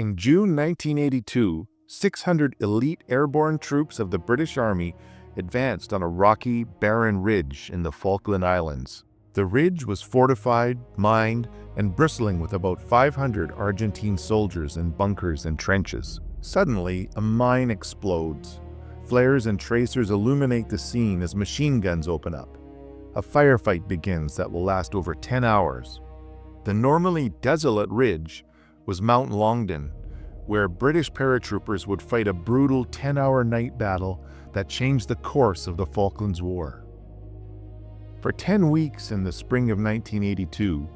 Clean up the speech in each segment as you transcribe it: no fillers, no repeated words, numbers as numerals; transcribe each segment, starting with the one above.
In June 1982, 600 elite airborne troops of the British Army advanced on a rocky, barren ridge in the Falkland Islands. The ridge was fortified, mined, and bristling with about 500 Argentine soldiers in bunkers and trenches. Suddenly, a mine explodes. Flares and tracers illuminate the scene as machine guns open up. A firefight begins that will last over 10 hours. The normally desolate ridge was Mount Longdon, where British paratroopers would fight a brutal 10-hour night battle that changed the course of the Falklands War. For 10 weeks in the spring of 1982,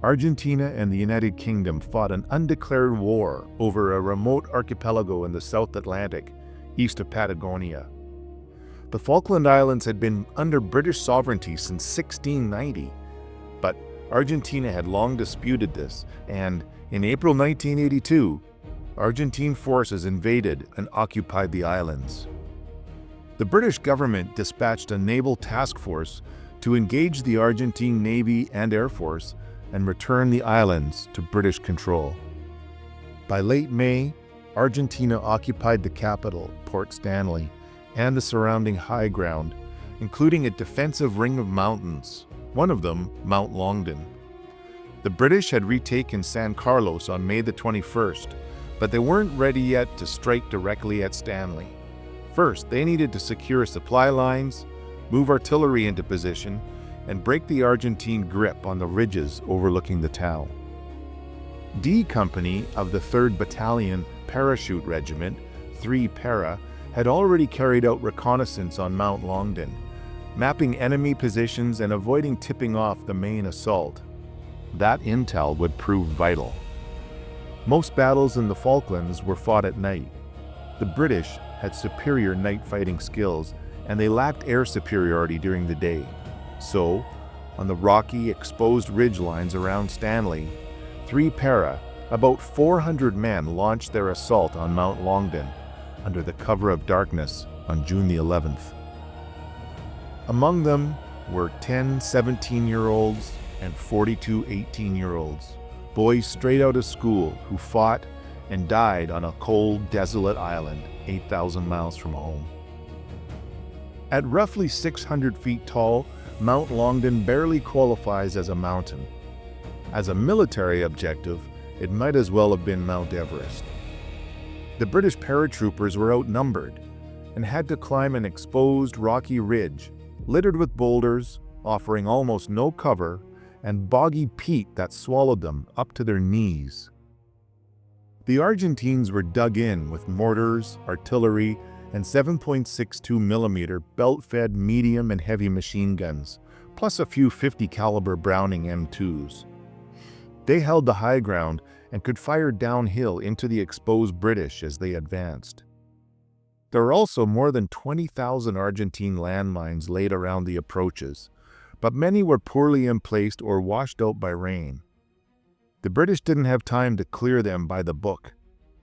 Argentina and the United Kingdom fought an undeclared war over a remote archipelago in the South Atlantic, east of Patagonia. The Falkland Islands had been under British sovereignty since 1690, but Argentina had long disputed this, and in April 1982, Argentine forces invaded and occupied the islands. The British government dispatched a naval task force to engage the Argentine Navy and Air Force and return the islands to British control. By late May, Argentina occupied the capital, Port Stanley, and the surrounding high ground, including a defensive ring of mountains, one of them Mount Longdon. The British had retaken San Carlos on May the 21st, but they weren't ready yet to strike directly at Stanley. First, they needed to secure supply lines, move artillery into position, and break the Argentine grip on the ridges overlooking the town. D Company of the 3rd Battalion Parachute Regiment, 3 Para, had already carried out reconnaissance on Mount Longdon, mapping enemy positions and avoiding tipping off the main assault. That intel would prove vital. Most battles in the Falklands were fought at night. The British had superior night fighting skills, and they lacked air superiority during the day. So, on the rocky, exposed ridgelines around Stanley, 3 Para, about 400 men launched their assault on Mount Longdon under the cover of darkness on June the 11th. Among them were 10 17-year-olds and 42 18-year-olds, boys straight out of school who fought and died on a cold, desolate island 8,000 miles from home. At roughly 600 feet tall, Mount Longdon barely qualifies as a mountain. As a military objective, it might as well have been Mount Everest. The British paratroopers were outnumbered and had to climb an exposed rocky ridge, littered with boulders, offering almost no cover, and boggy peat that swallowed them up to their knees. The Argentines were dug in with mortars, artillery, and 7.62mm belt-fed medium and heavy machine guns, plus a few 50 caliber Browning M2s. They held the high ground and could fire downhill into the exposed British as they advanced. There were also more than 20,000 Argentine landmines laid around the approaches, but many were poorly emplaced or washed out by rain. The British didn't have time to clear them by the book.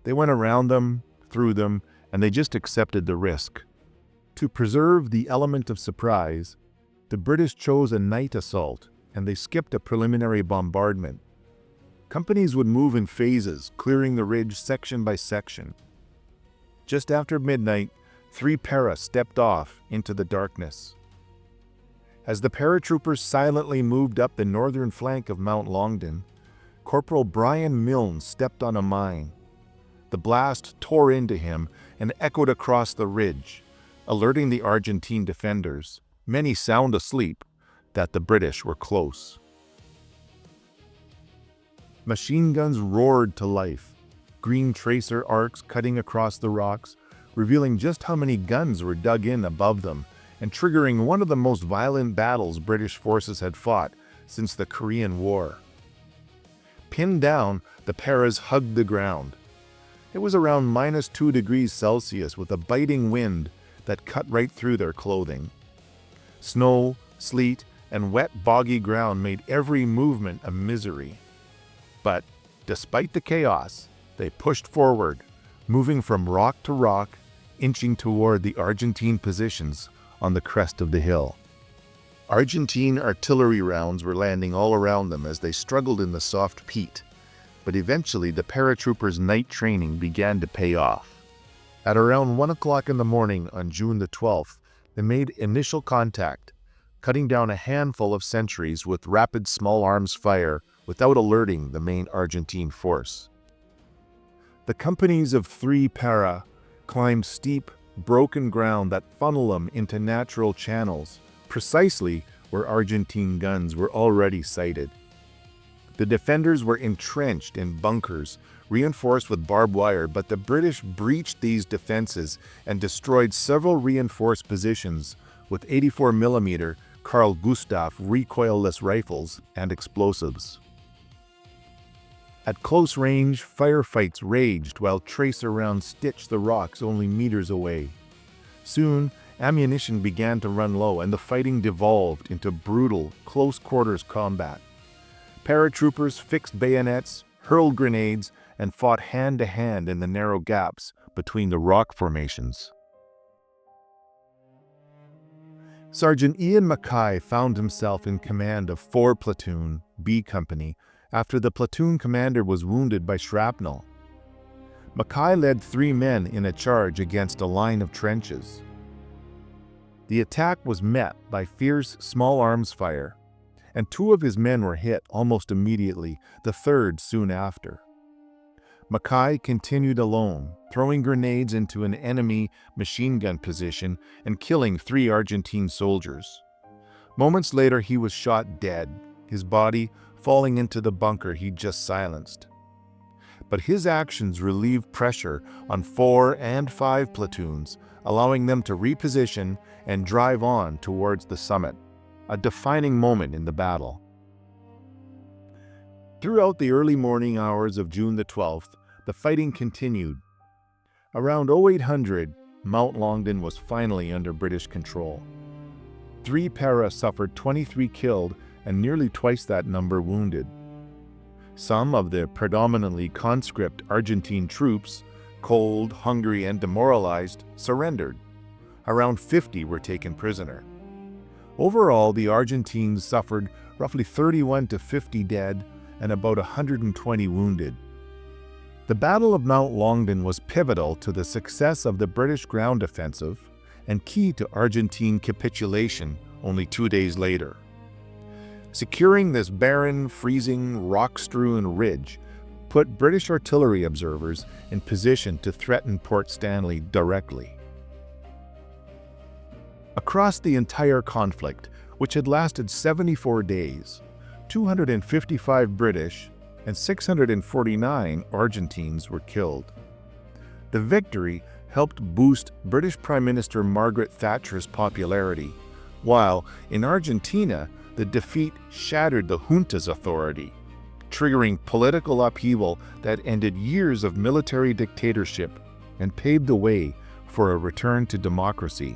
They went around them, through them, and they just accepted the risk. To preserve the element of surprise, the British chose a night assault, and they skipped a preliminary bombardment. Companies would move in phases, clearing the ridge section by section. Just after midnight, 3 Para stepped off into the darkness. As the paratroopers silently moved up the northern flank of Mount Longdon, Corporal Brian Milne stepped on a mine. The blast tore into him and echoed across the ridge, alerting the Argentine defenders, many sound asleep, that the British were close. Machine guns roared to life, green tracer arcs cutting across the rocks, revealing just how many guns were dug in above them, and triggering one of the most violent battles British forces had fought since the Korean War. Pinned down, the Paras hugged the ground. It was around -2 degrees Celsius with a biting wind that cut right through their clothing. Snow, sleet, and wet, boggy ground made every movement a misery. But despite the chaos, they pushed forward, moving from rock to rock, inching toward the Argentine positions on the crest of the hill. Argentine artillery rounds were landing all around them as they struggled in the soft peat, but eventually the paratroopers' night training began to pay off. At around 1 o'clock in the morning on June the 12th, they made initial contact, cutting down a handful of sentries with rapid small arms fire without alerting the main Argentine force. The companies of 3 para climbed steep, broken ground that funneled them into natural channels, precisely where Argentine guns were already sighted. The defenders were entrenched in bunkers, reinforced with barbed wire, but the British breached these defenses and destroyed several reinforced positions with 84mm Carl Gustaf recoilless rifles and explosives. At close range, firefights raged while tracer rounds stitched the rocks only meters away. Soon, ammunition began to run low and the fighting devolved into brutal, close-quarters combat. Paratroopers fixed bayonets, hurled grenades, and fought hand-to-hand in the narrow gaps between the rock formations. Sergeant Ian Mackay found himself in command of 4 Platoon, B Company, after the platoon commander was wounded by shrapnel. Mackay led 3 men in a charge against a line of trenches. The attack was met by fierce small arms fire, and 2 of his men were hit almost immediately, the 3rd soon after. Mackay continued alone, throwing grenades into an enemy machine gun position and killing 3 Argentine soldiers. Moments later, he was shot dead, his body falling into the bunker he'd just silenced. But his actions relieved pressure on 4 and 5 platoons, allowing them to reposition and drive on towards the summit, a defining moment in the battle. Throughout the early morning hours of June the 12th, the fighting continued. Around 0800, Mount Longdon was finally under British control. 3 para suffered 23 killed and nearly twice that number wounded. Some of the predominantly conscript Argentine troops, cold, hungry, and demoralized, surrendered. Around 50 were taken prisoner. Overall, the Argentines suffered roughly 31 to 50 dead and about 120 wounded. The Battle of Mount Longdon was pivotal to the success of the British ground offensive and key to Argentine capitulation only 2 days later. Securing this barren, freezing, rock-strewn ridge put British artillery observers in position to threaten Port Stanley directly. Across the entire conflict, which had lasted 74 days, 255 British and 649 Argentines were killed. The victory helped boost British Prime Minister Margaret Thatcher's popularity, while in Argentina, the defeat shattered the junta's authority, triggering political upheaval that ended years of military dictatorship and paved the way for a return to democracy.